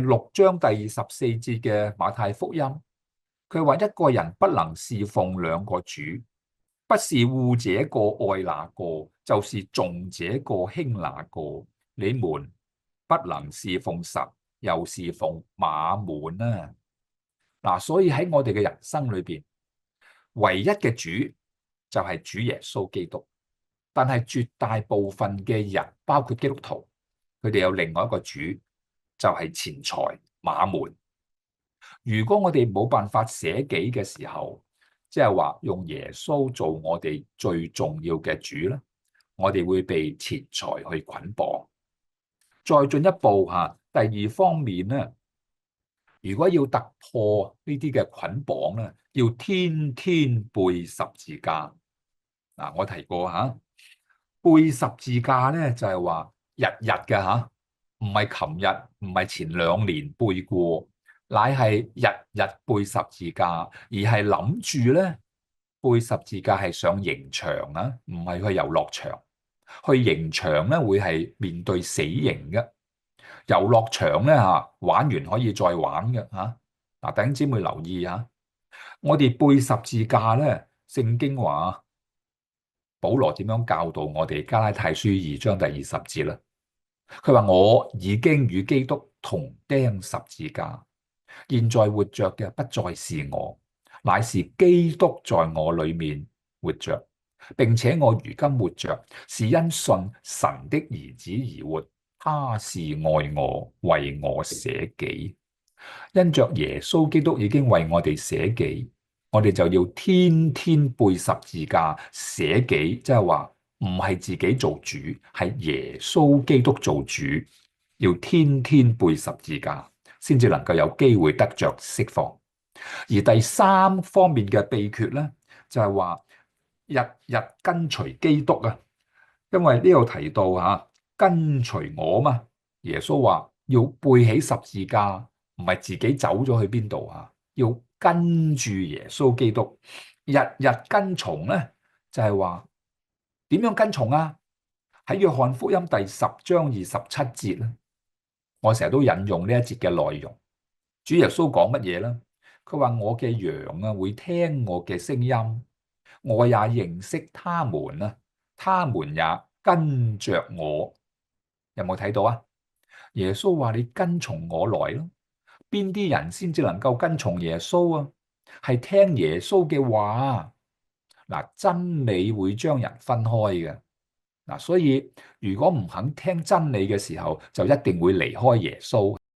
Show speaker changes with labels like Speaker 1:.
Speaker 1: 6章第14節嘅馬太福音，佢話一個人不能侍奉兩個主，不是惡這個愛那個，就是重這個輕那個。你們不能侍奉神，又侍奉馬門啊！嗱，所以喺我哋嘅人生裏邊，唯一嘅主就係主耶穌基督。但係絕大部分嘅人，包括基督徒，佢哋有另外一個主，就係錢財馬門。如果我哋冇辦法捨己嘅時候，即係話用耶穌做我哋最重要嘅主咧，我哋會被錢財去捆綁。再進一步吓，第二方面咧，如果要突破呢啲嘅捆綁咧，要天天背十字架。嗱，我提過吓。背十字架咧就係話日日嘅吓，唔係琴日，唔係前2年背過，乃係日日背十字架，而係諗住咧背十字架係上刑場啊，唔係去遊樂場。去刑場咧會係面對死刑嘅，遊樂場咧吓玩完可以再玩嘅吓。嗱，弟兄姊妹留意吓，我哋背十字架咧，聖經話。保羅點樣教導我哋？加拉太書2章第20節啦，佢話我已經與基督同釘十字架，現在活着嘅不再是我，乃是基督在我裏面活着，並且我如今活着，是因信神的兒子而活，他是愛我，為我捨己。因着耶穌基督已經為我哋捨己。我哋就要天天背十字架捨己，即係話唔係自己做主，係耶穌基督做主，要天天背十字架，先至能夠有機會得着釋放。而第三方面嘅秘訣咧，就係話日日跟隨基督啊，因為呢度提到吓跟隨我嘛，耶穌話要背起十字架，唔係自己走咗去邊度啊，要跟住耶穌基督，日日跟從咧，就係話點樣跟從啊？喺約翰福音第10章27節咧，我成日都引用呢一節嘅內容。主耶穌講乜嘢咧？佢話我嘅羊啊會聽我嘅聲音，我也認識他們啊，他們也跟着我。有冇睇到啊？耶穌話你跟從我來咯。邊啲人先至能夠跟從耶穌啊？係聽耶穌嘅話。嗱，真理會將人分開嘅。嗱，所以如果唔肯聽真理嘅時候，就一定會離開耶穌。